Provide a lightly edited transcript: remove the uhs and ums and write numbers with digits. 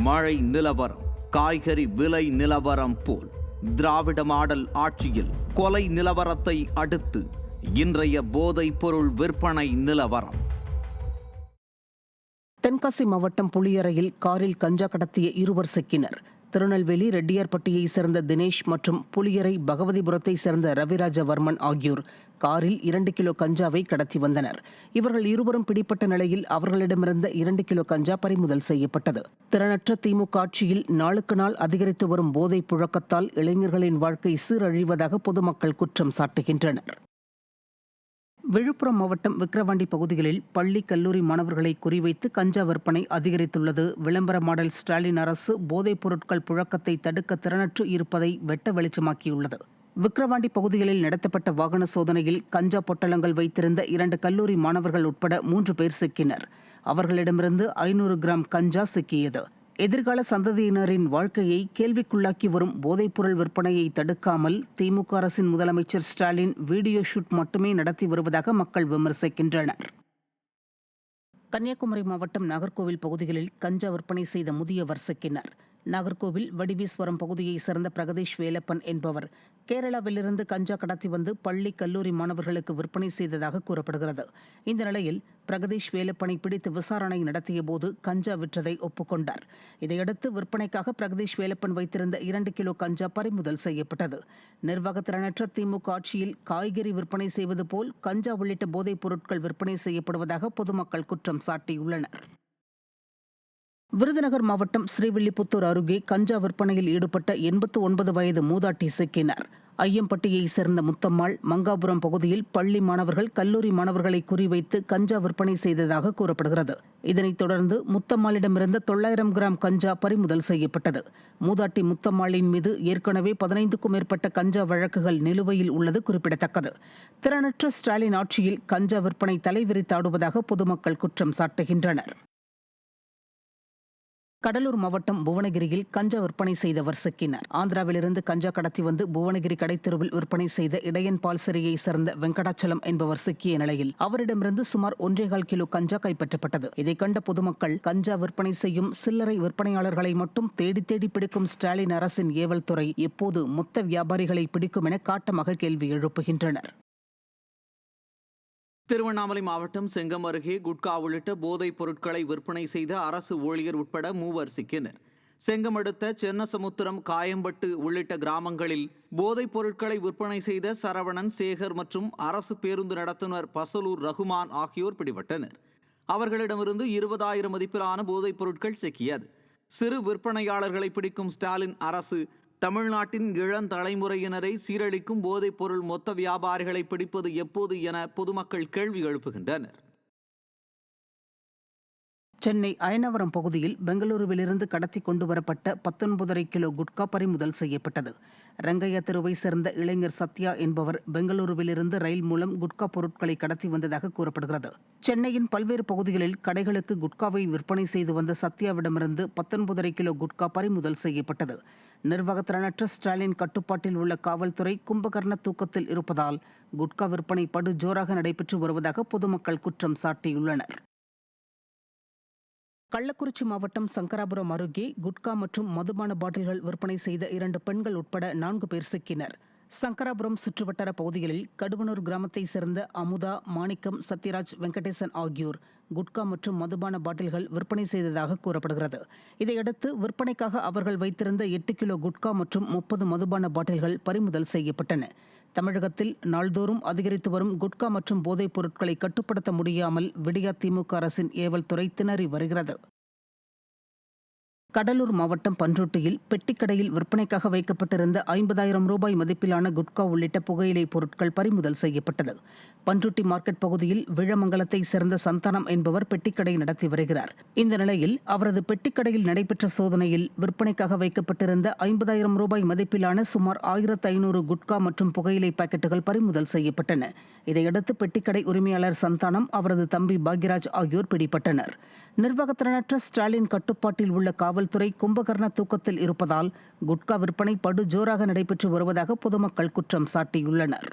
மழை நிலவரம், காய்கறி விலை நிலவரம் போல் திராவிட மாடல் ஆட்சியில் கொலை நிலவரத்தை அடுத்து இன்றைய போதைப் பொருள் விற்பனை நிலவரம். தென்காசி மாவட்டம் புளியரையில் காரில் கஞ்சா கடத்திய இருவர் சிக்கினர். திருநெல்வேலி ரெட்டியார்பட்டியை சேர்ந்த தினேஷ் மற்றும் புளியரை பகவதிபுரத்தை சேர்ந்த ரவிராஜவர்மன் ஆகியோர் காரில் 2 கிலோ கஞ்சாவை கடத்தி வந்தனர். இவர்கள் இருவரும் பிடிப்பட்ட நிலையில் அவர்களிடமிருந்த 2 கிலோ கஞ்சா பறிமுதல் செய்யப்பட்டது. திறனற்ற திமுக ஆட்சியில் நாளுக்கு நாள் அதிகரித்து வரும் போதைப் புழக்கத்தால் இளைஞர்களின் வாழ்க்கை சீரழிவதாக பொதுமக்கள் குற்றம் சாட்டுகின்றனர். விழுப்புரம் மாவட்டம் விக்கிரவாண்டி பகுதிகளில் பள்ளி கல்லூரி மாணவர்களை குறிவைத்து கஞ்சா விற்பனை அதிகரித்துள்ளது. விளம்பர மாடல் ஸ்டாலின் அரசு போதைப் பொருட்கள் புழக்கத்தை தடுக்க திறனற்று இருப்பதை வெட்ட வெளிச்சமாக்கியுள்ளது. விக்கிரவாண்டி பகுதிகளில் நடத்தப்பட்ட வாகன சோதனையில் கஞ்சா பொட்டலங்கள் வைத்திருந்த 2 கல்லூரி மாணவர்கள் உட்பட 3 பேர் சிக்கினர். அவர்களிடமிருந்து 500 கிராம் கஞ்சா சிக்கியது. எதிர்கால சந்ததியினரின் வாழ்க்கையை கேள்விக்குள்ளாக்கி வரும் போதைப்பொருள் விற்பனையை தடுக்காமல் திமுக அரசின் முதலமைச்சர் ஸ்டாலின் வீடியோ ஷூட் மட்டுமே நடத்தி வருவதாக மக்கள் விமர்சிக்கின்றனர். கன்னியாகுமரி மாவட்டம் நாகர்கோவில் பகுதிகளில் கஞ்சா விற்பனை செய்த முதியவர் சிக்கினார். நாகர்கோவில் வடிவீஸ்வரம் பகுதியைச் சேர்ந்த பிரகதீஷ் வேலப்பன் என்பவர் கேரளாவிலிருந்து கஞ்சா கடத்தி வந்து பள்ளி கல்லூரி மாணவர்களுக்கு விற்பனை செய்ததாக கூறப்படுகிறது. இந்த நிலையில் பிரகதீஷ் வேலப்பனை பிடித்து விசாரணை நடத்திய போது கஞ்சா விற்றதை ஒப்புக்கொண்டார். இதையடுத்து விற்பனைக்காக பிரகதீஷ் வேலப்பன் வைத்திருந்த 2 கிலோ கஞ்சா பறிமுதல் செய்யப்பட்டது. நிர்வாகத்திறனற்ற திமுக ஆட்சியில் காய்கறி விற்பனை செய்வது போல் கஞ்சா உள்ளிட்ட போதைப் பொருட்கள் விற்பனை செய்யப்படுவதாக பொதுமக்கள் குற்றம் சாட்டியுள்ளனர். விருதுநகர் மாவட்டம் ஸ்ரீவில்லிபுத்தூர் அருகே கஞ்சா விற்பனையில் ஈடுபட்ட 89 வயது மூதாட்டி சிக்கினார். ஐயம்பட்டியைச் சேர்ந்த முத்தம்மாள் மங்காபுரம் பகுதியில் பள்ளி மாணவர்கள் கல்லூரி மாணவர்களை குறிவைத்து கஞ்சா விற்பனை செய்ததாக கூறப்படுகிறது. இதனைத் தொடர்ந்து முத்தம்மாளிடமிருந்த 900 கிராம் கஞ்சா பறிமுதல் செய்யப்பட்டது. மூதாட்டி முத்தம்மாளின் மீது ஏற்கனவே 15க்கும் மேற்பட்ட கஞ்சா வழக்குகள் நிலுவையில் உள்ளது குறிப்பிடத்தக்கது. திறனற்ற ஸ்டாலின் ஆட்சியில் கஞ்சா விற்பனை தலைவிரித்தாடுவதாக பொதுமக்கள் குற்றம் சாட்டுகின்றனர். கடலூர் மாவட்டம் புவனகிரியில் கஞ்சா விற்பனை செய்தவர் சிக்கினார். ஆந்திராவிலிருந்து கஞ்சா கடத்தி வந்து புவனகிரி கடைத்தெருவில் விற்பனை செய்த இடையன் பால் சிறையை சேர்ந்த வெங்கடாச்சலம் என்பவர் சிக்கிய நிலையில் அவரிடமிருந்து சுமார் 1.25 கிலோ கஞ்சா கைப்பற்றப்பட்டது. இதை கண்ட பொதுமக்கள் கஞ்சா விற்பனை செய்யும் சில்லறை விற்பனையாளர்களை மட்டும் தேடி தேடி பிடிக்கும் ஸ்டாலின் அரசின் ஏவல் துறை எப்போது மொத்த வியாபாரிகளை பிடிக்கும் என காட்டமாக கேள்வி எழுப்புகின்றனர். திருவண்ணாமலை மாவட்டம் செங்கம் அருகே குட்கா உள்ளிட்ட போதைப் பொருட்களை விற்பனை செய்த அரசு ஊழியர் உட்பட 3 சிக்கினர். செங்கம் அடுத்த சென்னசமுத்திரம், காயம்பட்டு உள்ளிட்ட கிராமங்களில் போதைப் பொருட்களை விற்பனை செய்த சரவணன், சேகர் மற்றும் அரசு பேருந்து நடத்துனர் பசலூர் ரகுமான் ஆகியோர் பிடிபட்டனர். அவர்களிடமிருந்து 20,000 மதிப்பிலான போதைப் பொருட்கள் சிக்கியது. சிறு விற்பனையாளர்களை பிடிக்கும் ஸ்டாலின் அரசு தமிழ்நாட்டின் இளந்தலைமுறையினரை சீரழிக்கும் போதைப் பொருள் மொத்த வியாபாரிகளை பிடிப்பது எப்போது என பொதுமக்கள் கேள்வி எழுப்புகின்றனர். சென்னை அயனவரம் பகுதியில் பெங்களூருவிலிருந்து கடத்தி கொண்டு வரப்பட்ட 19.5 கிலோ குட்கா பறிமுதல் செய்யப்பட்டது. ரங்கையா தெருவை சேர்ந்த இளைஞர் சத்யா என்பவர் பெங்களூருவிலிருந்து ரயில் மூலம் குட்கா பொருட்களை கடத்தி வந்ததாக கூறப்படுகிறது. சென்னையின் பல்வேறு பகுதிகளில் கடைகளுக்கு குட்காவை விற்பனை செய்து வந்த சத்யாவிடமிருந்து 19.5 கிலோ குட்கா பறிமுதல் செய்யப்பட்டது. நிர்வாகத்திறனற்ற ஸ்டாலின் கட்டுப்பாட்டில் உள்ள காவல்துறை கும்பகர்ண தூக்கத்தில் இருப்பதால் குட்கா விற்பனை படு ஜோராக நடைபெற்று வருவதாக பொதுமக்கள் குற்றம் சாட்டியுள்ளனர். கள்ளக்குறிச்சி மாவட்டம் சங்கராபுரம் அருகே குட்கா மற்றும் மதுபான பாட்டில்கள் விற்பனை செய்த 2 பெண்கள் உட்பட 4 பேர் சிக்கினர். சங்கராபுரம் சுற்றுவட்டார பகுதிகளில் கடுவனூர் கிராமத்தைச் சேர்ந்த அமுதா, மாணிக்கம், சத்யராஜ், வெங்கடேசன் ஆகியோர் குட்கா மற்றும் மதுபான பாட்டில்கள் விற்பனை செய்ததாக கூறப்படுகிறது. இதையடுத்து விற்பனைக்காக அவர்கள் வைத்திருந்த 8 கிலோ குட்கா மற்றும் 30 மதுபான பாட்டில்கள் பறிமுதல் செய்யப்பட்டன. தமிழகத்தில் நாள்தோறும் அதிகரித்து வரும் குட்கா மற்றும் போதைப் பொருட்களை கட்டுப்படுத்த முடியாமல் விடியா திமுக அரசின் ஏவல் துறை திணறி வருகிறது. கடலூர் மாவட்டம் பன்ருட்டியில் பெட்டிக்கடையில் விற்பனைக்காக வைக்கப்பட்டிருந்த 50,000 ரூபாய் மதிப்பிலான குட்கா உள்ளிட்ட புகையிலை பொருட்கள் பறிமுதல் செய்யப்பட்டது. பன்ருட்டி மார்க்கெட் பகுதியில் விழமங்கலத்தை சேர்ந்த சந்தானம் என்பவர் பெட்டிக்கடை நடத்தி வருகிறார். இந்த நிலையில் அவரது பெட்டிக்கடையில் நடைபெற்ற சோதனையில் விற்பனைக்காக வைக்கப்பட்டிருந்த 50,000 ரூபாய் மதிப்பிலான சுமார் 1,500 குட்கா மற்றும் புகையிலை பாக்கெட்டுகள் பறிமுதல் செய்யப்பட்டன. இதையடுத்து பெட்டிக்கடை உரிமையாளர் சந்தானம், அவரது தம்பி பாக்யராஜ் ஆகியோர் பிடிபட்டனர். நிர்வாகத்திறனற்ற ஸ்டாலின் கட்டுப்பாட்டில் உள்ள காவல்துறை கும்பகர்ண தூக்கத்தில் இருப்பதால் குட்கா விற்பனை படு ஜோராக நடைபெற்று வருவதாக பொதுமக்கள் குற்றம் சாட்டியுள்ளனர்.